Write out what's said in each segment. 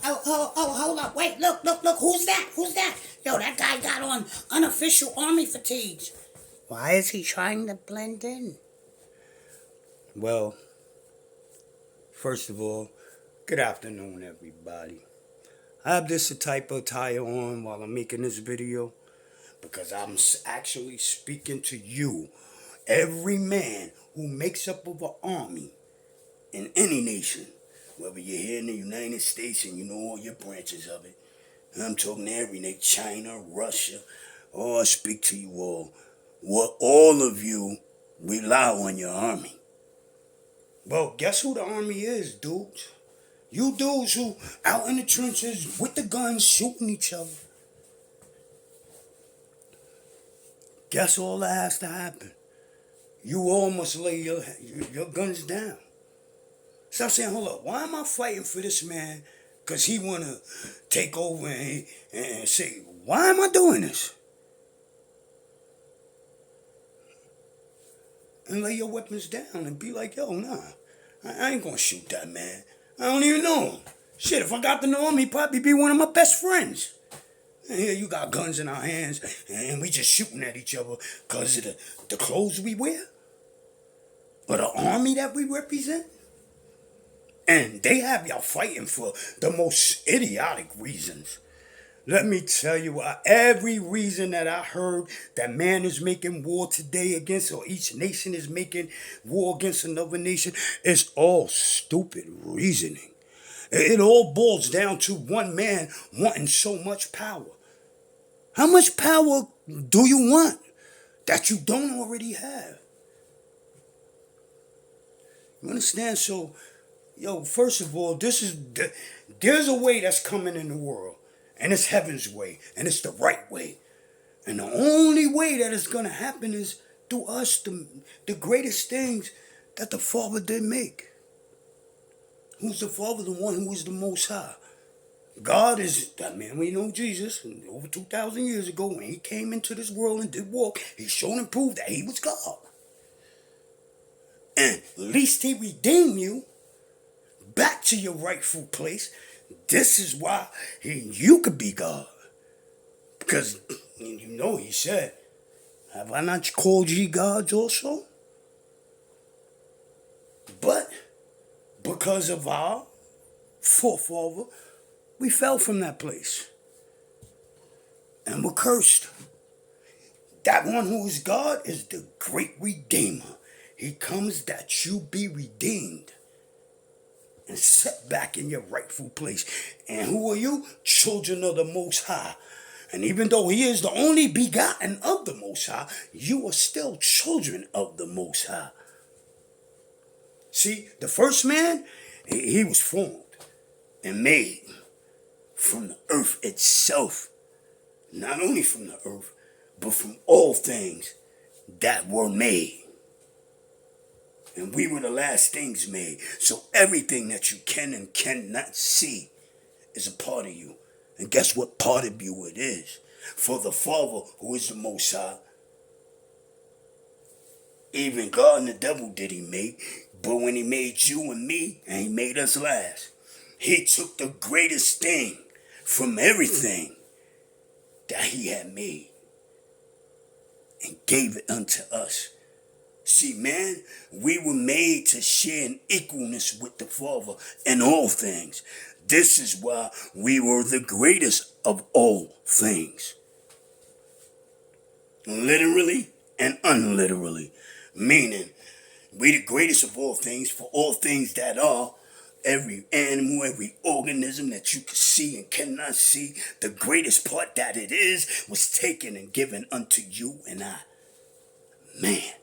Hold up. Wait, look. Who's that? Who's that? Yo, that guy got on unofficial army fatigues. Why is he trying to blend in? Well, first of all, good afternoon, everybody. I have this type of attire on while I'm making this video because I'm actually speaking to you, every man who makes up of an army in any nation, whether you're here in the United States and you know all your branches of it. I'm talking to every nation, China, Russia. Oh, I speak to you all. What all of you rely on your army. Well, guess who the army is, dudes? You dudes who out in the trenches with the guns shooting each other. Guess all that has to happen. You all must lay your guns down. Stop saying, hold up, why am I fighting for this man? Because he want to take over and say, why am I doing this? And lay your weapons down and be like, yo, nah, I ain't going to shoot that man. I don't even know him. Shit, if I got to know him, he'd probably be one of my best friends. And here you got guns in our hands, and we just shooting at each other because of the clothes we wear? Or the army that we represent? And they have y'all fighting for the most idiotic reasons. Let me tell you, every reason that I heard that man is making war today against, or each nation is making war against another nation, is all stupid reasoning. It all boils down to one man wanting so much power. How much power do you want that you don't already have? You understand? So, yo, first of all, there's a way that's coming in the world, and it's heaven's way, and it's the right way. And the only way that it's going to happen is through us, the greatest things that the Father did make. Who's the Father? The one who is the Most High. God is that man. We know Jesus over 2,000 years ago when he came into this world and did walk. He showed and proved that he was God. And at least he redeemed you back to your rightful place. This is why you could be God. Because you know he said, have I not called ye gods also? But because of our forefather, we fell from that place. And we're cursed. That one who is God is the great Redeemer. He comes that you be redeemed and set back in your rightful place. And who are you? Children of the Most High. And even though he is the only begotten of the Most High, you are still children of the Most High. See, the first man, he was formed and made from the earth itself. Not only from the earth, but from all things that were made. And we were the last things made. So everything that you can and cannot see is a part of you. And guess what part of you it is? For the Father, who is the Most High, even God and the devil did he make. But when he made you and me, and he made us last, he took the greatest thing from everything that he had made and gave it unto us. See, man, we were made to share in equalness with the Father in all things. This is why we were the greatest of all things. Literally and unliterally. Meaning, we the greatest of all things for all things that are. Every animal, every organism that you can see and cannot see, the greatest part that it is was taken and given unto you and I. Man.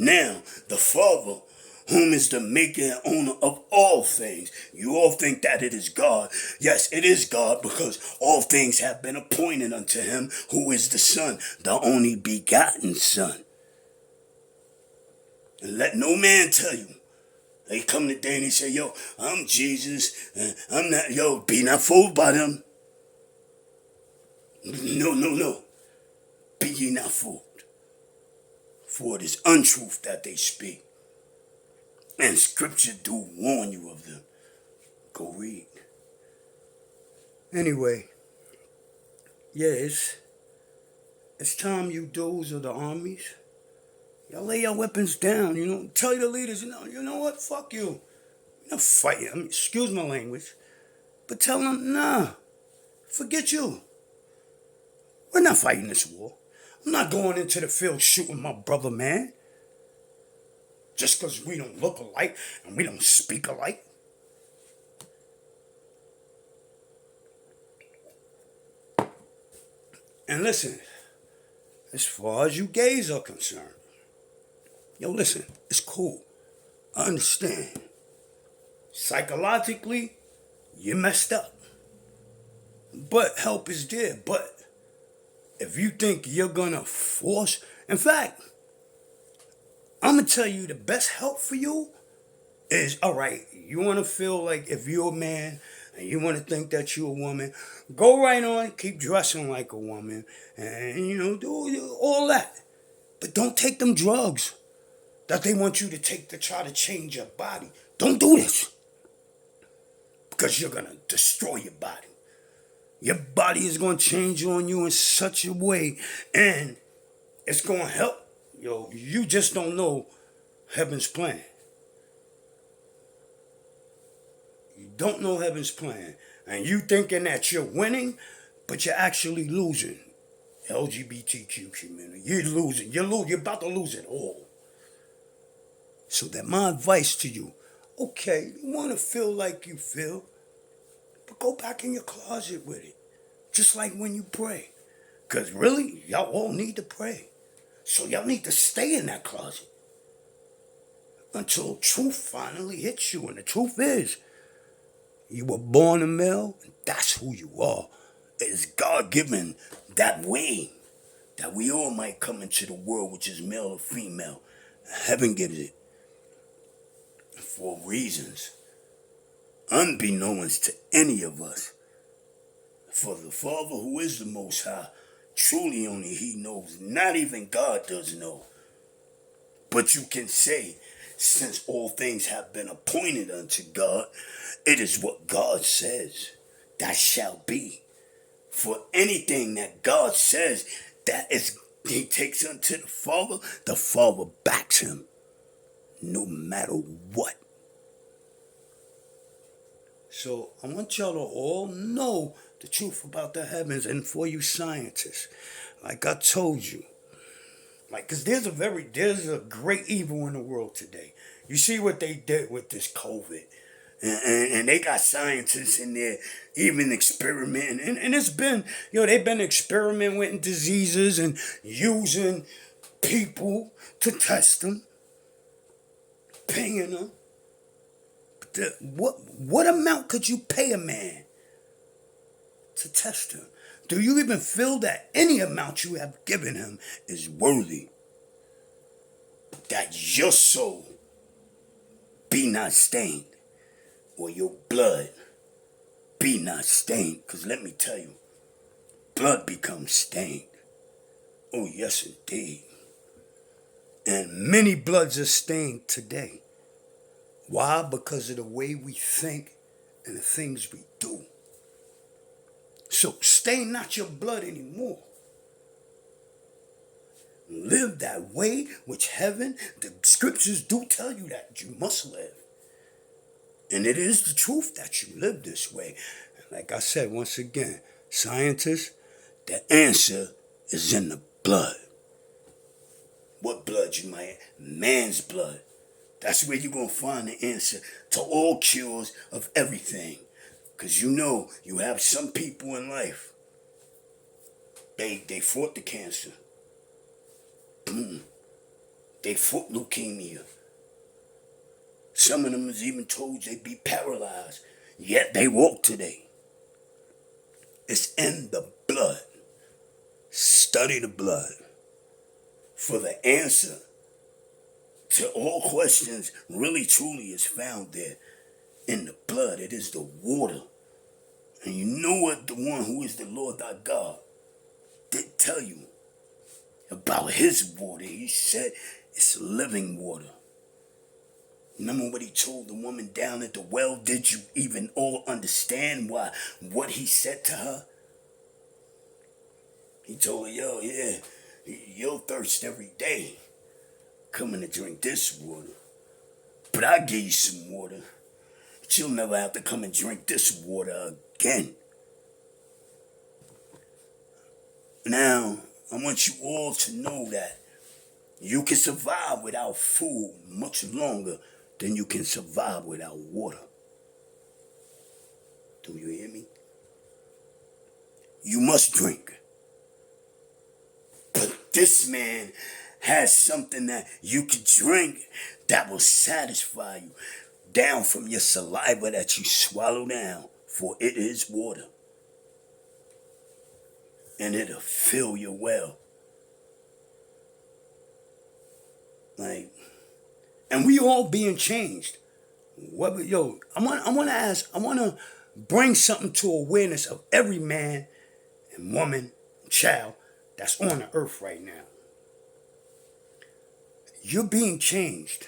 Now, the Father, whom is the maker and owner of all things. You all think that it is God. Yes, it is God, because all things have been appointed unto him, who is the Son, the only begotten Son. And let no man tell you. They come today and they say, yo, I'm Jesus, and I'm not, yo, be not fooled by them. No. Be ye not fooled. For it is untruth that they speak. And scripture do warn you of them. Go read. Anyway, yeah, it's time you dudes of the armies. Y'all lay your weapons down, Tell your leaders, you know what? Fuck you. You're not fighting. Excuse my language. But tell them, nah, forget you. We're not fighting this war. I'm not going into the field shooting my brother, man. Just because we don't look alike and we don't speak alike. And listen, as far as you gays are concerned, listen, it's cool. I understand. Psychologically, you messed up. But help is there. But if you think you're gonna force, in fact, I'm gonna tell you the best help for you is, all right, you wanna feel like if you're a man and you wanna think that you're a woman, go right on, keep dressing like a woman and, do all that. But don't take them drugs that they want you to take to try to change your body. Don't do this. Because you're gonna destroy your body. Your body is gonna change on you in such a way, and it's gonna help. You just don't know heaven's plan. You don't know heaven's plan. And you thinking that you're winning, but you're actually losing. LGBTQ community. You're losing. You're about to lose it all. So that my advice to you, okay, you want to feel like you feel, but go back in your closet with it. Just like when you pray. Because really, y'all all need to pray. So y'all need to stay in that closet until truth finally hits you. And the truth is, you were born a male, and that's who you are. It is God-given that way that we all might come into the world, which is male or female. Heaven gives it for reasons unbeknownst to any of us. For the Father who is the Most High, truly only He knows. Not even God does know. But you can say, since all things have been appointed unto God, it is what God says that shall be. For anything that God says, that is, He takes unto the Father backs Him, no matter what. So I want y'all to all know the truth about the heavens. And for you scientists, like I told you, because there's a great evil in the world today. You see what they did with this COVID. And they got scientists in there even experimenting. And it's been, they've been experimenting with diseases and using people to test them, paying them. What amount could you pay a man to test him? Do you even feel that any amount you have given him is worthy? That your soul be not stained, or your blood be not stained. Because let me tell you, blood becomes stained. Oh, yes, indeed. And many bloods are stained today. Why? Because of the way we think and the things we do. So stain not your blood anymore. Live that way which heaven, the scriptures do tell you that you must live. And it is the truth that you live this way. And like I said, once again, scientists, the answer is in the blood. What blood you might? Man's blood. That's where you're going to find the answer to all cures of everything. Because you have some people in life, they fought the cancer. They fought leukemia. Some of them was even told they'd be paralyzed. Yet they walk today. It's in the blood. Study the blood. For the answer to all questions really truly is found there in the blood. It is the water. And you know what the one who is the Lord thy God did tell you about his water. He said it's living water. Remember what he told the woman down at the well? Did you even all understand what he said to her? He told her, yo, yeah, you'll thirst every day coming to drink this water. But I'll give you some water. But you'll never have to come and drink this water again. Now, I want you all to know that you can survive without food much longer than you can survive without water. Do you hear me? You must drink. But this man has something that you can drink that will satisfy you down from your saliva that you swallow down, for it is water. And it'll fill your well. And we all being changed. I want to bring something to awareness of every man and woman and child that's on the earth right now. You're being changed.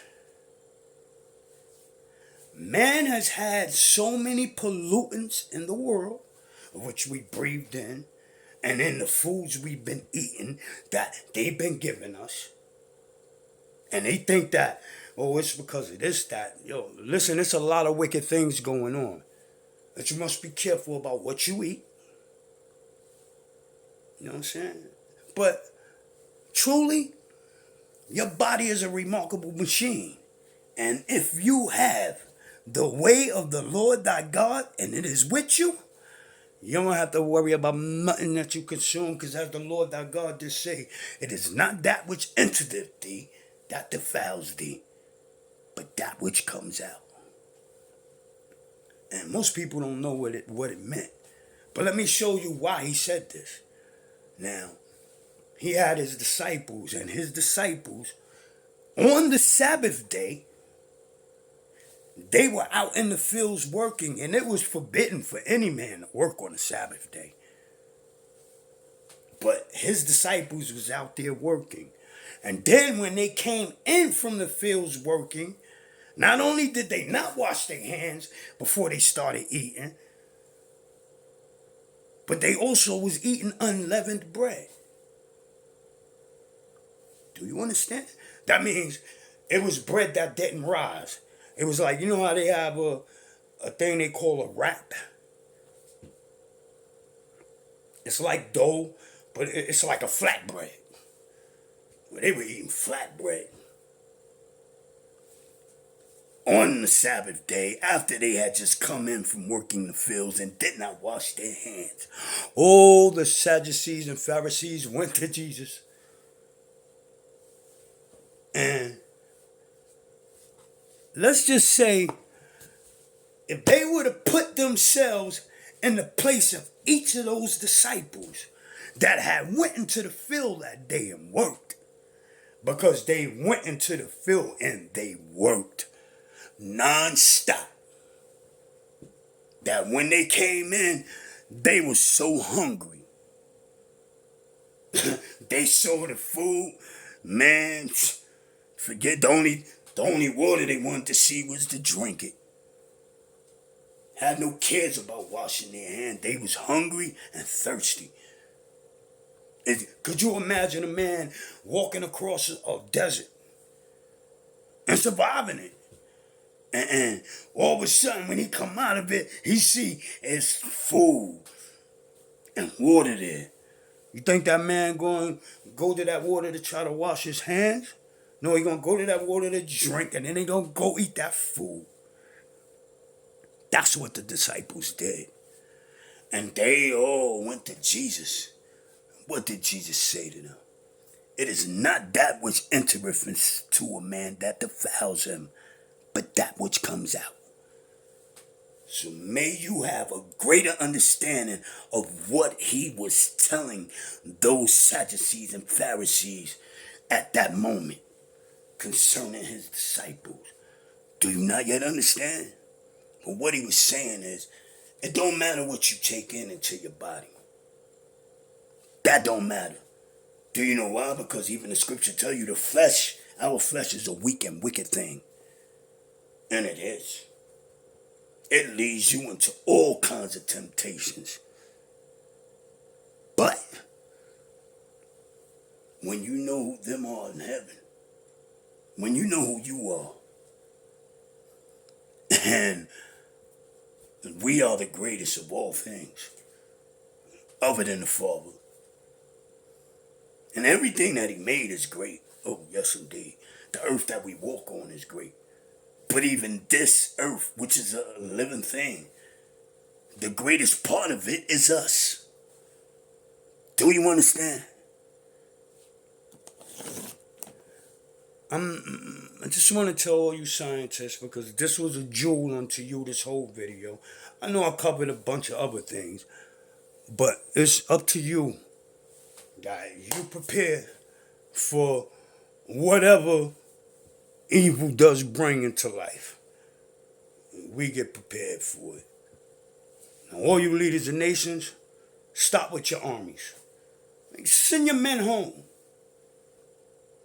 Man has had so many pollutants in the world, which we breathed in, and in the foods we've been eating that they've been giving us. And they think that, oh, it's because of this, that. Yo, listen, there's a lot of wicked things going on. That you must be careful about what you eat. You know what I'm saying? But truly, your body is a remarkable machine. And if you have the way of the Lord thy God, and it is with you, you don't have to worry about nothing that you consume, because as the Lord thy God did say, it is not that which entereth thee that defiles thee, but that which comes out. And most people don't know what it meant. But let me show you why he said this. Now, he had his disciples, and his disciples, on the Sabbath day, they were out in the fields working, and it was forbidden for any man to work on the Sabbath day. But his disciples was out there working. And then when they came in from the fields working, not only did they not wash their hands before they started eating, but they also was eating unleavened bread. Do you understand? That means it was bread that didn't rise. It was like, you know how they have a thing they call a wrap? It's like dough, but it's like a flatbread. Well, they were eating flatbread on the Sabbath day after they had just come in from working the fields and did not wash their hands. Oh, the Sadducees and Pharisees went to Jesus. And let's just say, if they would have put themselves in the place of each of those disciples that had went into the field that day and worked, because they went into the field and they worked non-stop, that when they came in, they were so hungry. They saw the food, man, forget the only water they wanted to see was to drink it. Had no cares about washing their hands. They was hungry and thirsty. Could you imagine a man walking across a desert and surviving it? And all of a sudden, when he come out of it, he see it's food and water there. You think that man going to go to that water to try to wash his hands? No, he going to go to that water to drink, and then he going to go eat that food. That's what the disciples did. And they all went to Jesus. What did Jesus say to them? It is not that which entereth to a man that defiles him, but that which comes out. So may you have a greater understanding of what he was telling those Sadducees and Pharisees at that moment concerning his disciples. Do you not yet understand? But what he was saying is, it don't matter what you take into your body. That don't matter. Do you know why? Because even the scripture tell you our flesh is a weak and wicked thing. And it is. It leads you into all kinds of temptations. But when you know who them are in heaven, when you know who you are, and we are the greatest of all things, other than the Father, and everything that He made is great. Oh, yes, indeed. The earth that we walk on is great. But even this earth, which is a living thing, the greatest part of it is us. Do you understand? I just want to tell all you scientists, because this was a jewel unto you, this whole video. I know I covered a bunch of other things, but it's up to you. You prepare for whatever evil does bring into life. We get prepared for it. Now, all you leaders of nations, stop with your armies. Send your men home.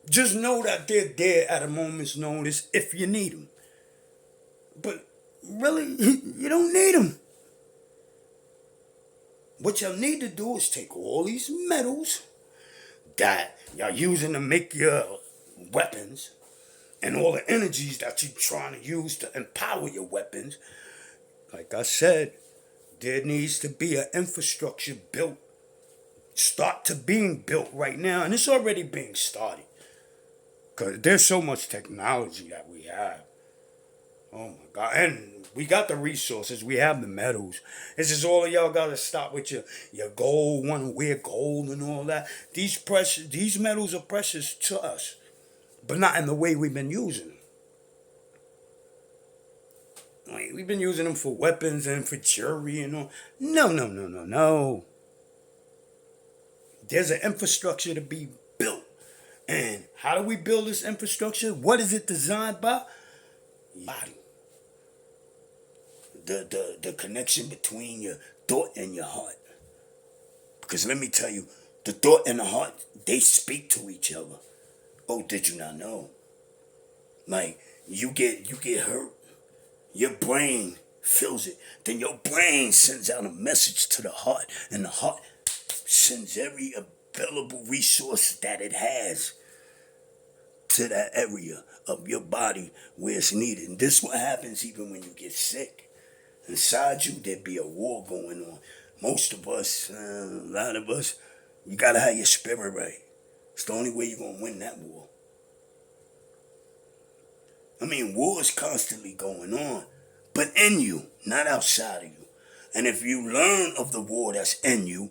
Just know that they're there at a moment's notice if you need them. But really, you don't need them. What y'all need to do is take all these metals that y'all using to make your weapons and all the energies that you're trying to use to empower your weapons. Like I said, there needs to be an infrastructure built. Start to being built right now, and it's already being started. Because there's so much technology that we have. Oh my God. And we got the resources. We have the metals. It's just all of y'all got to stop with your gold, want to wear gold and all that. These metals are precious to us, but not in the way we've been using them. Like, we've been using them for weapons and for jewelry and all. No. There's an infrastructure to be built. And how do we build this infrastructure? What is it designed by? Body. The connection between your thought and your heart. Because let me tell you, the thought and the heart, they speak to each other. Oh, did you not know? Like, you get hurt. Your brain feels it. Then your brain sends out a message to the heart. And the heart sends every available resource that it has to that area of your body where it's needed. And this is what happens even when you get sick. Inside you, there'd be a war going on. Most of us, a lot of us, you gotta have your spirit right. It's the only way you're gonna win that war. I mean, war is constantly going on, but in you, not outside of you. And if you learn of the war that's in you,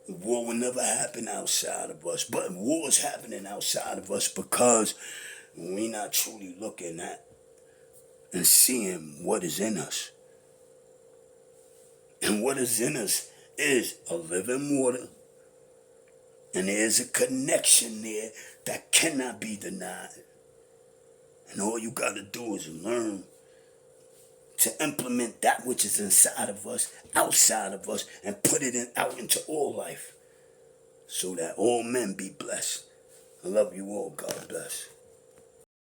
war will never happen outside of us. But war is happening outside of us because we're not truly looking at and seeing what is in us. And what is in us is a living water. And there's a connection there that cannot be denied. And all you got to do is learn to implement that which is inside of us, outside of us, and put it out into all life so that all men be blessed. I love you all. God bless.